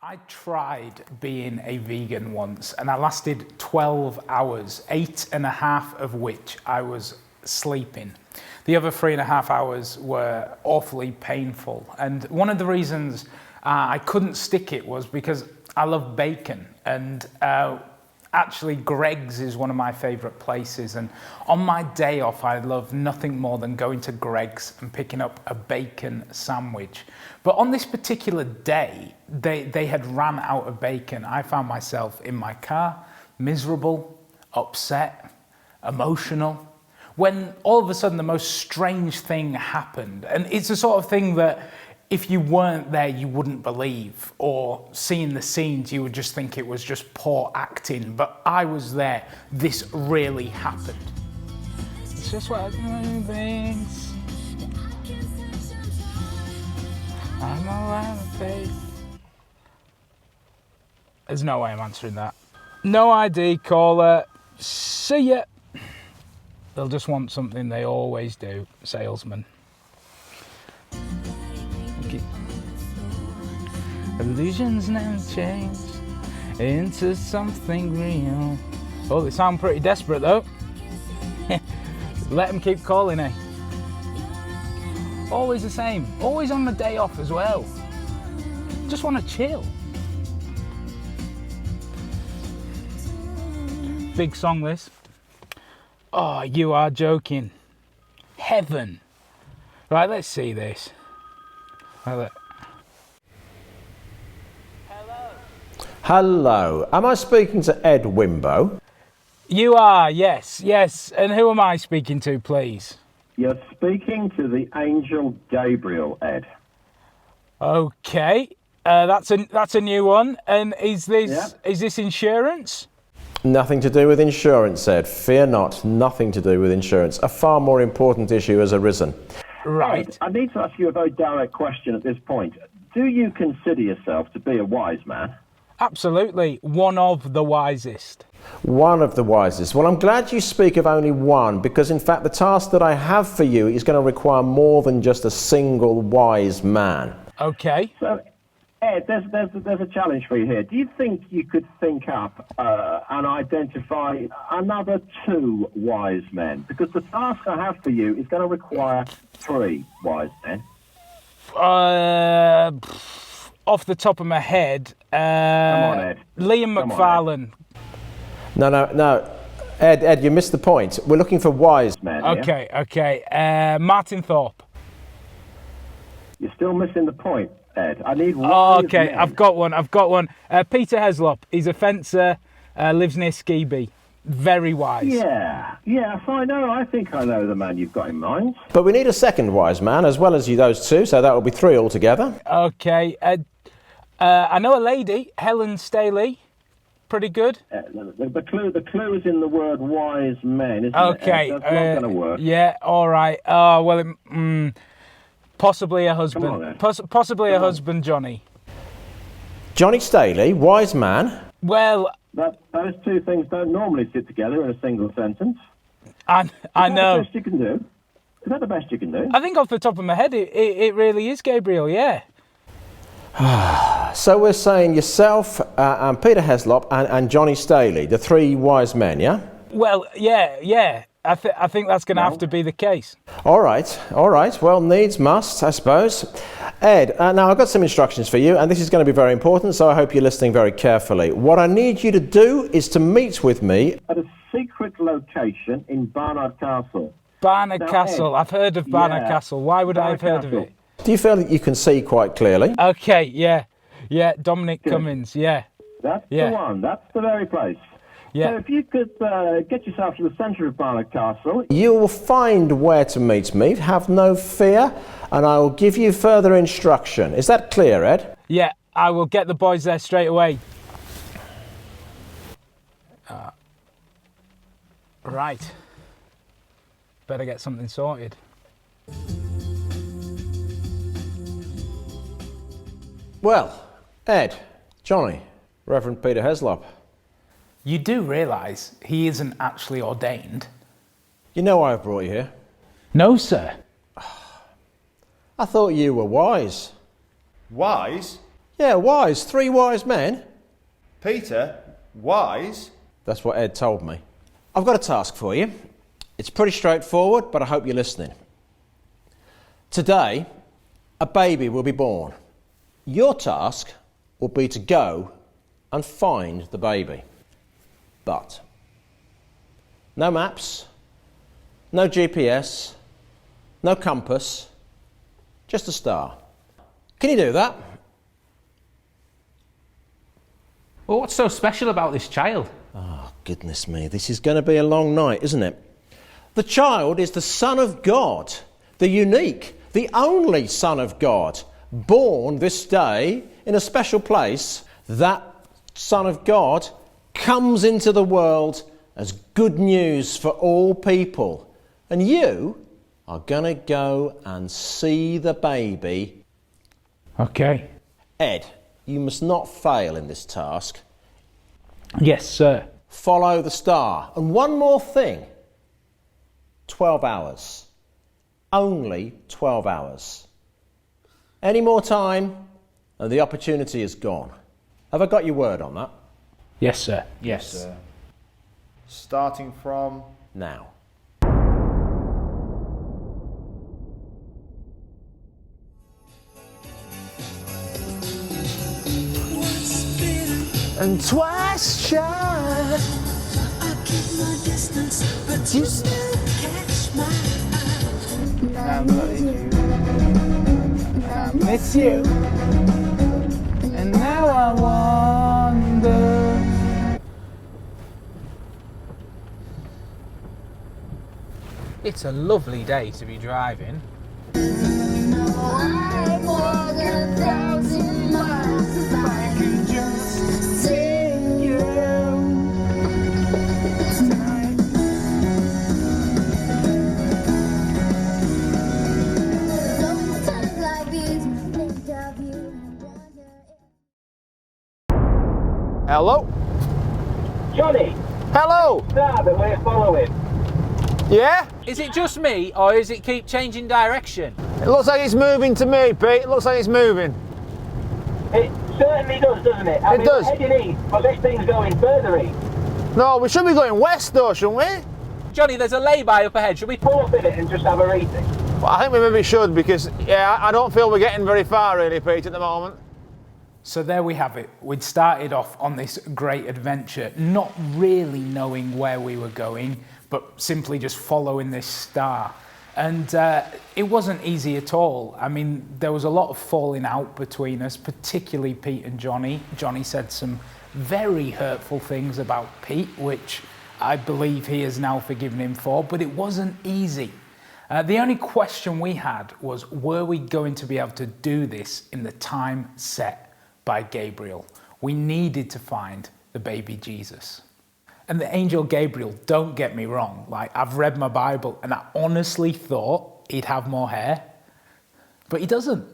I tried being a vegan once and I lasted 12 hours, 8.5 of which I was sleeping. The other 3.5 hours were awfully painful. And one of the reasons I couldn't stick it was because I love bacon, and actually Greg's is one of my favorite places, and on my day off I love nothing more than going to Greg's and picking up a bacon sandwich. But on this particular day they had ran out of bacon. I found myself in my car, miserable, upset, emotional, when all of a sudden the most strange thing happened. And it's the sort of thing that if you weren't there, you wouldn't believe, or seeing the scenes, you would just think it was just poor acting. But I was there. This really happened. It's just what I do things. I'm all faith. There's no way I'm answering that. No ID, caller. See ya. They'll just want something they always do, salesman. Illusions never change into something real. Oh, they sound pretty desperate though. Let them keep calling, eh? Always the same. Always on the day off as well. Just want to chill. Big song this. Oh, you are joking. Heaven. Right, let's see this. Hello, am I speaking to Ed Wimbo? You are, yes. And who am I speaking to, please? You're speaking to the Angel Gabriel, Ed. Okay, that's a new one. And is this insurance? Nothing to do with insurance, Ed. Fear not, nothing to do with insurance. A far more important issue has arisen. Right. Ed, I need to ask you a very direct question at this point. Do you consider yourself to be a wise man? Absolutely, one of the wisest. One of the wisest. Well, I'm glad you speak of only one, because in fact the task that I have for you is going to require more than just a single wise man. Okay. So, Ed, there's a challenge for you here. Do you think you could think up and identify another 2 wise men? Because the task I have for you is going to require 3 wise men. Off the top of my head, Come on, Ed. Liam McFarlane. No. Ed, you missed the point. We're looking for wise men. Okay. Martin Thorpe. You're still missing the point, Ed. I need wise men. I've got one. Peter Heslop. He's a fencer, lives near Skeby. Very wise. Yeah, I think I know the man you've got in mind. But we need a second wise man as well as you, those 2, so that will be 3 altogether. Okay. I know a lady, Helen Staley. Pretty good. The clue is in the word wise men, isn't okay. it? That's not going to work. Yeah, all right. Possibly a husband. Come on, Ed. Possibly a husband, Johnny. Johnny Staley, wise man. Well, those 2 things don't normally sit together in a single sentence. I know. Is that the best you can do? Is that the best you can do? I think off the top of my head, it really is Gabriel, yeah. So we're saying yourself and Peter Heslop and Johnny Staley, the 3 wise men, yeah? Well, yeah. I think that's going to have to be the case. All right. Well, needs must, I suppose. Ed, now I've got some instructions for you, and this is going to be very important, so I hope you're listening very carefully. What I need you to do is to meet with me at a secret location in Barnard Castle. Barnard Castle. Ed, I've heard of Barnard Castle. Why would I have heard of it? Do you feel that you can see quite clearly? Okay, yeah. Dominic Cummins, yeah. That's the one. That's the very place. Yeah. So if you could get yourself to the centre of Barnard Castle. You will find where to meet me, have no fear, and I will give you further instruction. Is that clear, Ed? Yeah, I will get the boys there straight away. Right. Better get something sorted. Well, Ed, Johnny, Reverend Peter Heslop. You do realise he isn't actually ordained? You know why I've brought you here? No, sir. I thought you were wise. Wise? Yeah, wise. 3 wise men. Peter, wise? That's what Ed told me. I've got a task for you. It's pretty straightforward, but I hope you're listening. Today, a baby will be born. Your task will be to go and find the baby. But no maps, no GPS, no compass, just a star. Can you do that? Well, what's so special about this child? Oh, goodness me, this is going to be a long night, isn't it? The child is the Son of God, the unique, the only Son of God, born this day in a special place. That Son of God comes into the world as good news for all people. And you are going to go and see the baby. Okay. Ed, you must not fail in this task. Yes, sir. Follow the star. And one more thing. 12 hours. Only 12 hours. Any more time and the opportunity is gone. Have I got your word on that? Yes, sir. Yes. Starting from... Now. And twice shy. I keep my distance, but you still catch my eye. I love you. I miss you. And now I wonder. It's a lovely day to be driving. I'm more than 1,000 miles if I can just see you tonight. Sometimes like these, think of you and wonder if... Hello? Johnny, Hello? star that we're following. Yeah? Is it just me, or does it keep changing direction? It looks like it's moving to me, Pete. It looks like it's moving. It certainly does, doesn't it? I It mean, does. we're heading east, but this thing's going further east. No, we should be going west though, shouldn't we? Johnny, there's a lay-by up ahead. Should we Pull up in it and just have a reading. Well, I think we maybe should because, yeah, I don't feel we're getting very far really, Pete, at the moment. So there we have it. We'd started off on this great adventure, not really knowing where we were going, but simply just following this star. And it wasn't easy at all. I mean, there was a lot of falling out between us, particularly Pete and Johnny. Johnny said some very hurtful things about Pete, which I believe he has now forgiven him for, but it wasn't easy. The only question we had was, were we going to be able to do this in the time set by Gabriel? We needed to find the baby Jesus. And the angel Gabriel, don't get me wrong, like I've read my Bible and I honestly thought he'd have more hair, but he doesn't.